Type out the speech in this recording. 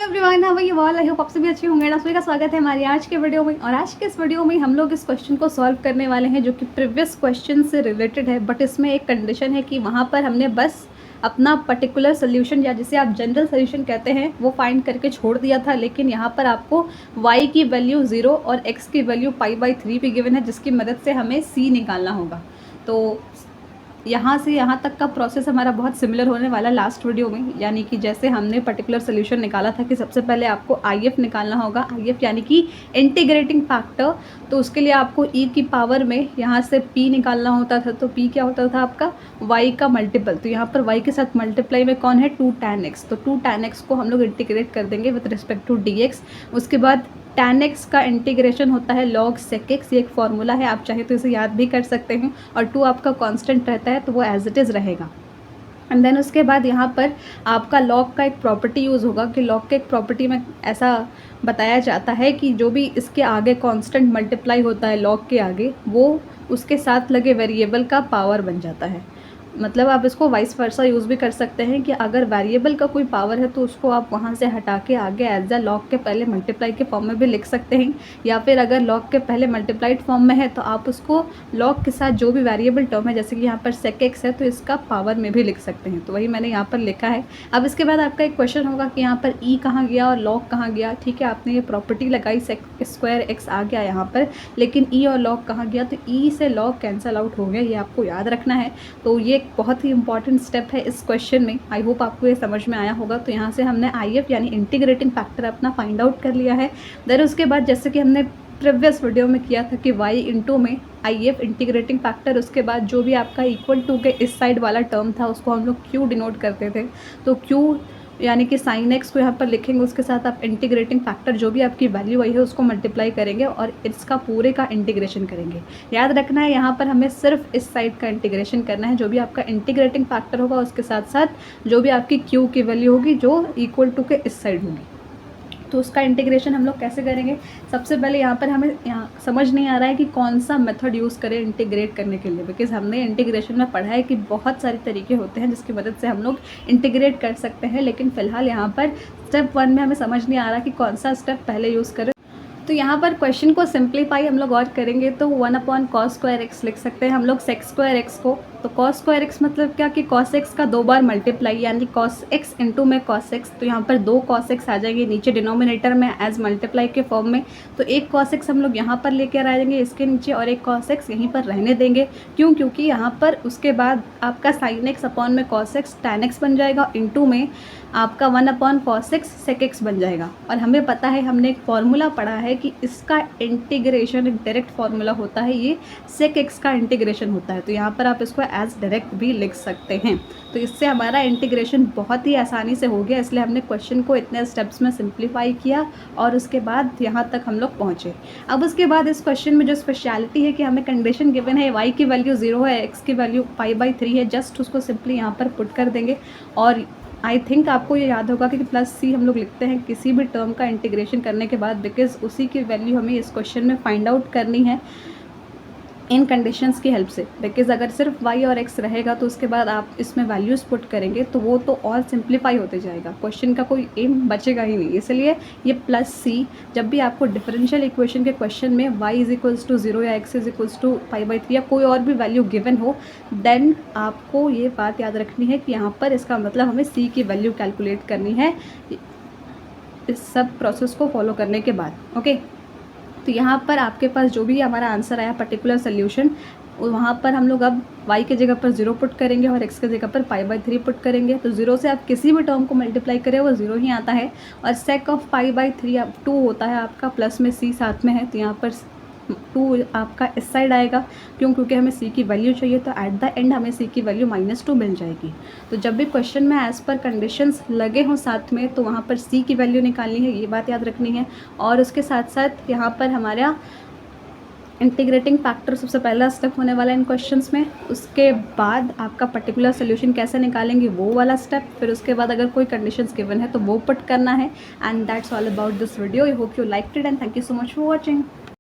Everyone, how are you all? I hope आप सभी अच्छे होंगे। आप सभी का स्वागत है हमारी आज के वीडियो में। और आज के इस वीडियो में हम लोग इस क्वेश्चन को सॉल्व करने वाले हैं जो कि प्रीवियस क्वेश्चन से रिलेटेड है, बट इसमें एक कंडीशन है कि वहाँ पर हमने बस अपना पर्टिकुलर सोल्यूशन या जिसे आप जनरल सोल्यूशन कहते हैं वो फाइंड करके छोड़ दिया था। लेकिन यहाँ पर आपको y की वैल्यू 0 और x की वैल्यू π/3 भी गिवन है, जिसकी मदद से हमें c निकालना होगा। तो यहाँ से यहाँ तक का प्रोसेस हमारा बहुत सिमिलर होने वाला है लास्ट वीडियो में। यानी कि जैसे हमने पर्टिकुलर सोल्यूशन निकाला था कि सबसे पहले आपको IF निकालना होगा, IF यानी कि इंटीग्रेटिंग फैक्टर। तो उसके लिए आपको e की पावर में यहाँ से p निकालना होता था। तो p क्या होता था आपका y का मल्टीपल। तो यहाँ पर y के साथ मल्टीप्लाई में कौन है 2 tan x। तो 2 tan x को हम लोग इंटीग्रेट कर देंगे विद रिस्पेक्ट टू dx। उसके बाद tan x का इंटीग्रेशन होता है log sec x। ये एक फॉर्मूला है, आप चाहे तो इसे याद भी कर सकते हैं। और 2 आपका कांस्टेंट रहता है तो वो एज इट इज़ रहेगा। एंड देन उसके बाद यहाँ पर आपका log का एक प्रॉपर्टी यूज़ होगा कि log के एक प्रॉपर्टी में ऐसा बताया जाता है कि जो भी इसके आगे कांस्टेंट मल्टीप्लाई होता है log के आगे, वो उसके साथ लगे वेरिएबल का पावर बन जाता है। मतलब आप इसको वाइस वर्सा यूज़ भी कर सकते हैं कि अगर वेरिएबल का कोई पावर है तो उसको आप वहाँ से हटा के आगे एज अ लॉग के पहले मल्टीप्लाई के फॉर्म में भी लिख सकते हैं, या फिर अगर लॉग के पहले मल्टीप्लाइड फॉर्म में है तो आप उसको लॉग के साथ जो भी वेरिएबल टर्म है, जैसे कि यहाँ पर सेक एक्स है तो इसका पावर में भी लिख सकते हैं। तो वही मैंने यहाँ पर लिखा है। अब इसके बाद आपका एक क्वेश्चन होगा कि यहाँ पर ई कहाँ गया और लॉग कहाँ गया। ठीक है, आपने ये प्रॉपर्टी लगाई सेक स्क्वायर एक्स आ गया यहाँ पर, लेकिन ई और लॉग कहाँ गया? तो ई से लॉग कैंसिल आउट हो गया, ये आपको याद रखना है। तो ये बहुत ही इंपॉर्टेंट स्टेप है इस क्वेश्चन में। आई होप आपको ये समझ में आया होगा। तो यहाँ से हमने IF यानी इंटीग्रेटिंग फैक्टर अपना फाइंड आउट कर लिया है। देन उसके बाद जैसे कि हमने प्रीवियस वीडियो में किया था कि y इंटू में IF इंटीग्रेटिंग फैक्टर, उसके बाद जो भी आपका इक्वल टू के इस साइड वाला टर्म था उसको हम लोग Q डिनोट करते थे। तो Q यानी कि साइन एक्स को यहाँ पर लिखेंगे, उसके साथ आप इंटीग्रेटिंग फैक्टर जो भी आपकी वैल्यू आई है उसको मल्टीप्लाई करेंगे और इसका पूरे का इंटीग्रेशन करेंगे। याद रखना है यहाँ पर हमें सिर्फ इस साइड का इंटीग्रेशन करना है। जो भी आपका इंटीग्रेटिंग फैक्टर होगा उसके साथ साथ जो भी आपकी क्यू की वैल्यू होगी जो इक्वल टू के इस साइड होगी, तो उसका इंटीग्रेशन हम लोग कैसे करेंगे। सबसे पहले यहाँ पर हमें यहाँ समझ नहीं आ रहा है कि कौन सा मेथड यूज़ करें इंटीग्रेट करने के लिए, बिकॉज हमने इंटीग्रेशन में पढ़ा है कि बहुत सारे तरीके होते हैं जिसकी मदद से हम लोग इंटीग्रेट कर सकते हैं। लेकिन फ़िलहाल यहाँ पर स्टेप 1 में हमें समझ नहीं आ रहा कि कौन सा स्टेप पहले यूज़ करें। तो यहाँ पर क्वेश्चन को सिंप्लीफाई हम लोग और करेंगे तो 1/cos² x लिख सकते हैं हम लोग sec² x को। तो cos² x मतलब क्या कि cos x का 2 बार मल्टीप्लाई यानी cos x इंटू में cos x। तो यहाँ पर 2 cos x आ जाएंगे नीचे डिनोमिनेटर में एज मल्टीप्लाई के फॉर्म में। तो एक cos x हम लोग यहाँ पर लेकर आ जाएंगे इसके नीचे और एक cos x यहीं पर रहने देंगे। क्यों? क्योंकि यहाँ पर उसके बाद आपका sin x अपॉन में cos x tan x बन जाएगा, इंटू में आपका 1/cos x sec x बन जाएगा। और हमें पता है, हमने एक फॉर्मूला पढ़ा है कि इसका इंटीग्रेशन एक डायरेक्ट फार्मूला होता है, ये sec x का इंटीग्रेशन होता है। तो यहाँ पर आप इसको एज डायरेक्ट भी लिख सकते हैं। तो इससे हमारा इंटीग्रेशन बहुत ही आसानी से हो गया, इसलिए हमने क्वेश्चन को इतने स्टेप्स में सिंप्लीफाई किया और उसके बाद यहाँ तक हम लोग पहुँचे। अब उसके बाद इस क्वेश्चन में जो स्पेशलिटी है कि हमें कंडीशन गिवन है y की वैल्यू 0 है, x की वैल्यू π/3 है। जस्ट उसको सिंपली यहाँ पर पुट कर देंगे और आई थिंक आपको ये याद होगा कि +c हम लोग लिखते हैं किसी भी टर्म का इंटीग्रेशन करने के बाद, बिकॉज उसी की वैल्यू हमें इस क्वेश्चन में फाइंड आउट करनी है इन कंडीशंस की हेल्प से। बिकॉज अगर सिर्फ y और x रहेगा तो उसके बाद आप इसमें वैल्यूज़ पुट करेंगे तो वो तो और सिंप्लीफाई होते जाएगा, क्वेश्चन का कोई एम बचेगा ही नहीं। इसलिए ये +c जब भी आपको डिफरेंशियल इक्वेशन के क्वेश्चन में y = 0 या x = π/3 या कोई और भी वैल्यू गिवन हो, देन आपको ये बात याद रखनी है कि यहाँ पर इसका मतलब हमें c की वैल्यू कैलकुलेट करनी है इस सब प्रोसेस को फॉलो करने के बाद। ओके, तो यहाँ पर आपके पास जो भी हमारा आंसर आया पर्टिकुलर सोल्यूशन, वहाँ पर हम लोग अब y की जगह पर 0 पुट करेंगे और x की जगह पर π/3 पुट करेंगे। तो 0 से आप किसी भी टर्म को मल्टीप्लाई करें वो 0 ही आता है। और sec ऑफ π/3 2 होता है आपका, प्लस में c साथ में है तो यहाँ पर 2 आपका इस साइड आएगा। क्यों? क्योंकि हमें c की वैल्यू चाहिए, तो एट द एंड हमें c की वैल्यू -2 मिल जाएगी। तो जब भी क्वेश्चन में एज़ पर कंडीशंस लगे हों साथ में तो वहाँ पर c की वैल्यू निकालनी है, ये बात याद रखनी है। और उसके साथ साथ यहाँ पर हमारा इंटीग्रेटिंग फैक्टर सबसे पहला स्टेप होने वाला है इन क्वेश्चंस में। उसके बाद आपका पर्टिकुलर सोल्यूशन कैसे निकालेंगे वो वाला स्टेप, फिर उसके बाद अगर कोई कंडीशंस गिवन है तो वो पुट करना है। And that's all about this video. I hope you liked it and thank you so much for watching.